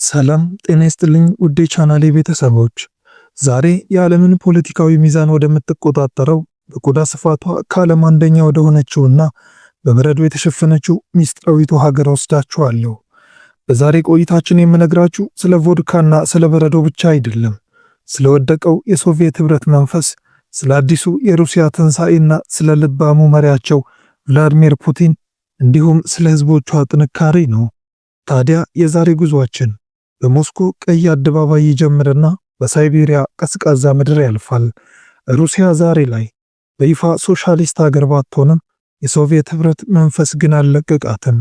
ሰላም ጤና ይስጥልኝ ውዴ ቻናሌ ቤተሰቦች፣ ዛሬ የዓለምን ፖለቲካዊ ሚዛን ወደምትቆጣጠረው በቆዳ ስፋቷ ከዓለም አንደኛ ወደ ሆነችውና በበረዶ የተሸፈነችው ሚስጥራዊቱ ሀገር ወስዳችኋለሁ። በዛሬ ቆይታችን የምነግራችሁ ስለ ቮድካና ስለ በረዶ ብቻ አይደለም፣ ስለወደቀው የሶቪየት ህብረት መንፈስ፣ ስለ አዲሱ የሩሲያ ትንሣኤና ስለ ልባሙ መሪያቸው ቭላድሚር ፑቲን እንዲሁም ስለ ህዝቦቿ ጥንካሬ ነው። ታዲያ የዛሬ ጉዟችን በሞስኮ ቀይ አደባባይ ይጀምርና በሳይቤሪያ ቀዝቃዛ ምድር ያልፋል። ሩሲያ ዛሬ ላይ በይፋ ሶሻሊስት ሀገር ባትሆንም የሶቪየት ህብረት መንፈስ ግን አልለቀቃትም።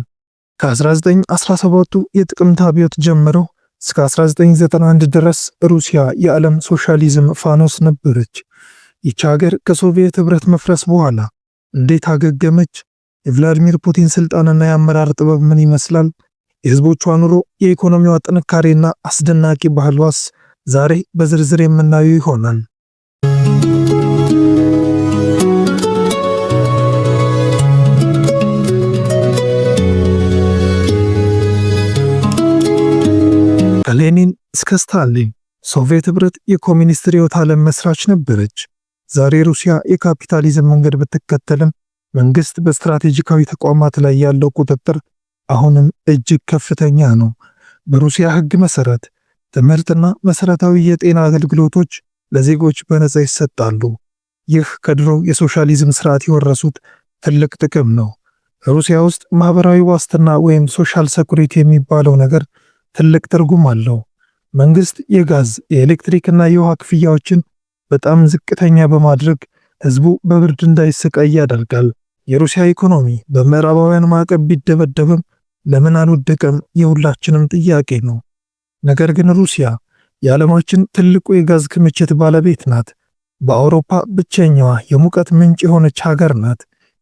ከ1917ቱ የጥቅምት አብዮት ጀምሮ እስከ 1991 ድረስ ሩሲያ የዓለም ሶሻሊዝም ፋኖስ ነበረች። ይቺ ሀገር ከሶቪየት ህብረት መፍረስ በኋላ እንዴት አገገመች? የቭላዲሚር ፑቲን ስልጣንና የአመራር ጥበብ ምን ይመስላል? የህዝቦቿ ኑሮ፣ የኢኮኖሚዋ ጥንካሬና አስደናቂ ባህሏስ ዛሬ በዝርዝር የምናየው ይሆናል። ከሌኒን እስከ ስታሊን ሶቪየት ህብረት የኮሚኒስት ርዕዮተ ዓለም መስራች ነበረች። ዛሬ ሩሲያ የካፒታሊዝም መንገድ ብትከተልም መንግስት በስትራቴጂካዊ ተቋማት ላይ ያለው ቁጥጥር አሁንም እጅግ ከፍተኛ ነው። በሩሲያ ህግ መሰረት ትምህርትና መሰረታዊ የጤና አገልግሎቶች ለዜጎች በነጻ ይሰጣሉ። ይህ ከድሮ የሶሻሊዝም ስርዓት የወረሱት ትልቅ ጥቅም ነው። ሩሲያ ውስጥ ማህበራዊ ዋስትና ወይም ሶሻል ሴኩሪቲ የሚባለው ነገር ትልቅ ትርጉም አለው። መንግስት የጋዝ የኤሌክትሪክና የውሃ ክፍያዎችን በጣም ዝቅተኛ በማድረግ ህዝቡ በብርድ እንዳይሰቃይ ያደርጋል። የሩሲያ ኢኮኖሚ በምዕራባውያን ማዕቀብ ቢደበደብም ለምን አልወደቀም የሁላችንም ጥያቄ ነው። ነገር ግን ሩሲያ የዓለማችን ትልቁ የጋዝ ክምችት ባለቤት ናት። በአውሮፓ ብቸኛዋ የሙቀት ምንጭ የሆነች ሀገር ናት።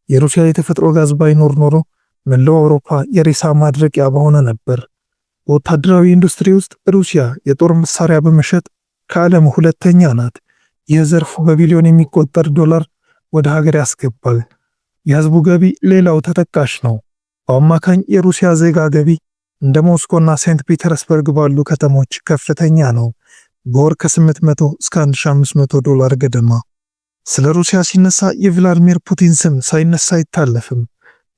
የሩሲያ የተፈጥሮ ጋዝ ባይኖር ኖሮ መላው አውሮፓ የሬሳ ማድረቂያ በሆነ ነበር። በወታደራዊ ኢንዱስትሪ ውስጥ ሩሲያ የጦር መሳሪያ በመሸጥ ከዓለም ሁለተኛ ናት። ይህ ዘርፍ በቢሊዮን የሚቆጠር ዶላር ወደ ሀገር ያስገባል። የህዝቡ ገቢ ሌላው ተጠቃሽ ነው። በአማካኝ የሩሲያ ዜጋ ገቢ እንደ ሞስኮና ሴንት ፒተርስበርግ ባሉ ከተሞች ከፍተኛ ነው። በወር ከ800 እስከ 1500 ዶላር ገደማ። ስለ ሩሲያ ሲነሳ የቭላድሚር ፑቲን ስም ሳይነሳ አይታለፍም።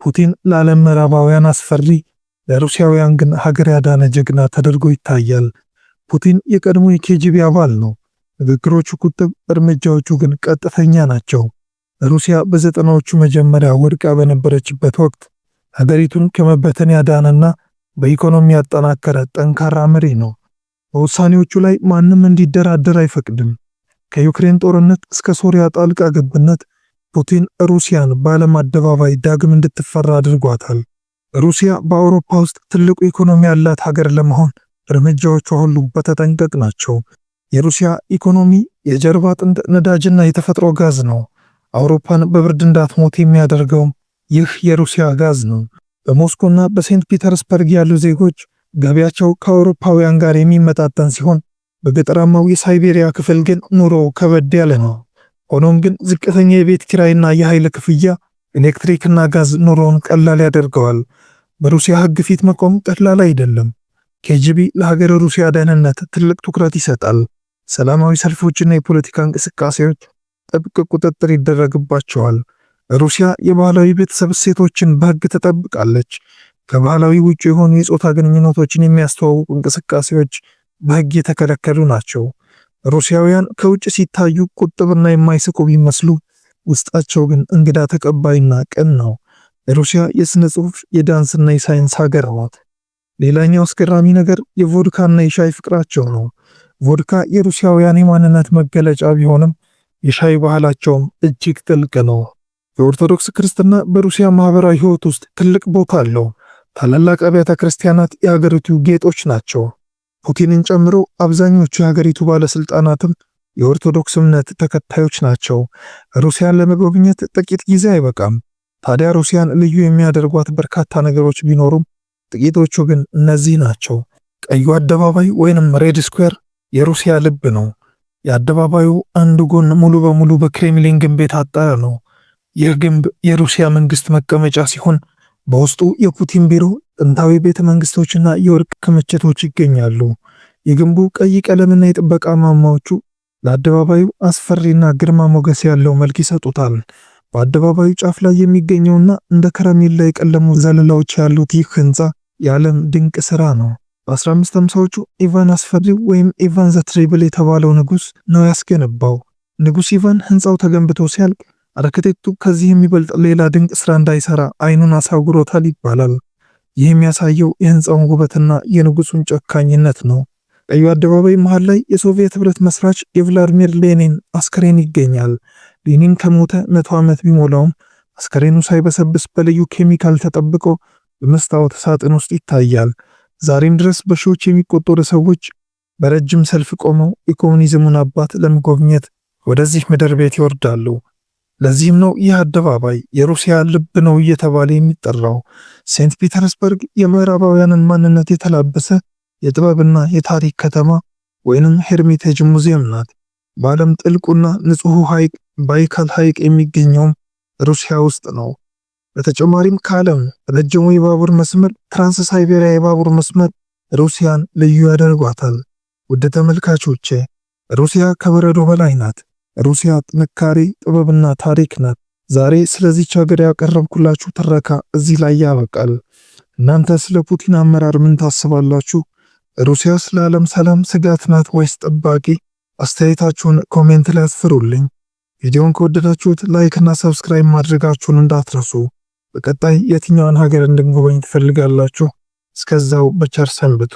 ፑቲን ለዓለም ምዕራባውያን አስፈሪ፣ ለሩሲያውያን ግን ሀገር ያዳነ ጀግና ተደርጎ ይታያል። ፑቲን የቀድሞ የኬጂቢ አባል ነው። ንግግሮቹ ቁጥብ፣ እርምጃዎቹ ግን ቀጥተኛ ናቸው። ሩሲያ በዘጠናዎቹ መጀመሪያ ወድቃ በነበረችበት ወቅት ሀገሪቱን ከመበተን ያዳነና በኢኮኖሚ ያጠናከረ ጠንካራ መሪ ነው። በውሳኔዎቹ ላይ ማንም እንዲደራደር አይፈቅድም። ከዩክሬን ጦርነት እስከ ሶሪያ ጣልቃ ገብነት ፑቲን ሩሲያን በዓለም አደባባይ ዳግም እንድትፈራ አድርጓታል። ሩሲያ በአውሮፓ ውስጥ ትልቁ ኢኮኖሚ ያላት ሀገር ለመሆን እርምጃዎቿ ሁሉ በተጠንቀቅ ናቸው። የሩሲያ ኢኮኖሚ የጀርባ አጥንት ነዳጅና የተፈጥሮ ጋዝ ነው። አውሮፓን በብርድ እንዳትሞት የሚያደርገውም ይህ የሩሲያ ጋዝ ነው። በሞስኮና በሴንት ፒተርስበርግ ያሉ ዜጎች ገቢያቸው ከአውሮፓውያን ጋር የሚመጣጠን ሲሆን፣ በገጠራማው የሳይቤሪያ ክፍል ግን ኑሮው ከበድ ያለ ነው። ሆኖም ግን ዝቅተኛ የቤት ኪራይና የኃይል ክፍያ፣ ኤሌክትሪክና ጋዝ ኑሮውን ቀላል ያደርገዋል። በሩሲያ ህግ ፊት መቆም ቀላል አይደለም። ኬጂቢ ለሀገር ሩሲያ ደህንነት ትልቅ ትኩረት ይሰጣል። ሰላማዊ ሰልፎችና የፖለቲካ እንቅስቃሴዎች ጥብቅ ቁጥጥር ይደረግባቸዋል። ሩሲያ የባህላዊ ቤተሰብ እሴቶችን በህግ ትጠብቃለች። ከባህላዊ ውጭ የሆኑ የጾታ ግንኙነቶችን የሚያስተዋውቁ እንቅስቃሴዎች በህግ የተከለከሉ ናቸው። ሩሲያውያን ከውጭ ሲታዩ ቁጥብና የማይስቁ ቢመስሉ ውስጣቸው ግን እንግዳ ተቀባይና ቅን ነው። ሩሲያ የስነ ጽሑፍ፣ የዳንስና የሳይንስ ሀገር ናት። ሌላኛው አስገራሚ ነገር የቮድካና የሻይ ፍቅራቸው ነው። ቮድካ የሩሲያውያን የማንነት መገለጫ ቢሆንም የሻይ ባህላቸውም እጅግ ጥልቅ ነው። የኦርቶዶክስ ክርስትና በሩሲያ ማህበራዊ ህይወት ውስጥ ትልቅ ቦታ አለው። ታላላቅ አብያተ ክርስቲያናት የሀገሪቱ ጌጦች ናቸው። ፑቲንን ጨምሮ አብዛኞቹ የሀገሪቱ ባለስልጣናትም የኦርቶዶክስ እምነት ተከታዮች ናቸው። ሩሲያን ለመጎብኘት ጥቂት ጊዜ አይበቃም። ታዲያ ሩሲያን ልዩ የሚያደርጓት በርካታ ነገሮች ቢኖሩም ጥቂቶቹ ግን እነዚህ ናቸው። ቀዩ አደባባይ ወይንም ሬድ ስኩዌር የሩሲያ ልብ ነው። የአደባባዩ አንዱ ጎን ሙሉ በሙሉ በክሬምሊን ግንብ የታጠረ ነው። ይህ ግንብ የሩሲያ መንግስት መቀመጫ ሲሆን በውስጡ የፑቲን ቢሮ፣ ጥንታዊ ቤተ መንግስቶችና የወርቅ ክምችቶች ይገኛሉ። የግንቡ ቀይ ቀለምና የጥበቃ ማማዎቹ ለአደባባዩ አስፈሪና ግርማ ሞገስ ያለው መልክ ይሰጡታል። በአደባባዩ ጫፍ ላይ የሚገኘውና እንደ ከረሜላ የቀለሙ ዘለላዎች ያሉት ይህ ህንፃ የዓለም ድንቅ ሥራ ነው። በ1550ዎቹ ኢቫን አስፈሪው ወይም ኢቫን ዘ ትሪብል የተባለው ንጉሥ ነው ያስገነባው። ንጉሥ ኢቫን ህንፃው ተገንብቶ ሲያልቅ አርክቴክቱ ከዚህ የሚበልጥ ሌላ ድንቅ ሥራ እንዳይሰራ አይኑን አሳውሮታል ይባላል። ይህ የሚያሳየው የህንፃውን ውበትና የንጉሱን ጨካኝነት ነው። ቀዩ አደባባይ መሃል ላይ የሶቪየት ህብረት መስራች የቭላድሚር ሌኒን አስከሬን ይገኛል። ሌኒን ከሞተ 100 ዓመት ቢሞላውም አስከሬኑ ሳይበሰብስ በልዩ ኬሚካል ተጠብቆ በመስታወት ሳጥን ውስጥ ይታያል። ዛሬም ድረስ በሺዎች የሚቆጠሩ ሰዎች በረጅም ሰልፍ ቆመው የኮሙኒዝሙን አባት ለመጎብኘት ወደዚህ ምድር ቤት ይወርዳሉ። ለዚህም ነው ይህ አደባባይ የሩሲያ ልብ ነው እየተባለ የሚጠራው። ሴንት ፒተርስበርግ የምዕራባውያንን ማንነት የተላበሰ የጥበብና የታሪክ ከተማ ወይንም ሄርሚቴጅ ሙዚየም ናት። በዓለም ጥልቁና ንጹሑ ሐይቅ ባይካል ሐይቅ የሚገኘውም ሩሲያ ውስጥ ነው። በተጨማሪም ከዓለም ረጅሙ የባቡር መስመር ትራንስ ሳይቤሪያ የባቡር መስመር ሩሲያን ልዩ ያደርጓታል። ውድ ተመልካቾቼ ሩሲያ ከበረዶ በላይ ናት። ሩሲያ ጥንካሬ፣ ጥበብና ታሪክ ናት። ዛሬ ስለዚች ሀገር ያቀረብኩላችሁ ትረካ እዚህ ላይ ያበቃል። እናንተ ስለ ፑቲን አመራር ምን ታስባላችሁ? ሩሲያ ስለ ዓለም ሰላም ስጋት ናት ወይስ ጠባቂ? አስተያየታችሁን ኮሜንት ላይ አስፍሩልኝ። ቪዲዮውን ከወደዳችሁት ላይክ እና ሰብስክራይብ ማድረጋችሁን እንዳትረሱ። በቀጣይ የትኛዋን ሀገር እንድንጎበኝ ትፈልጋላችሁ? እስከዛው በቸር ሰንብቱ።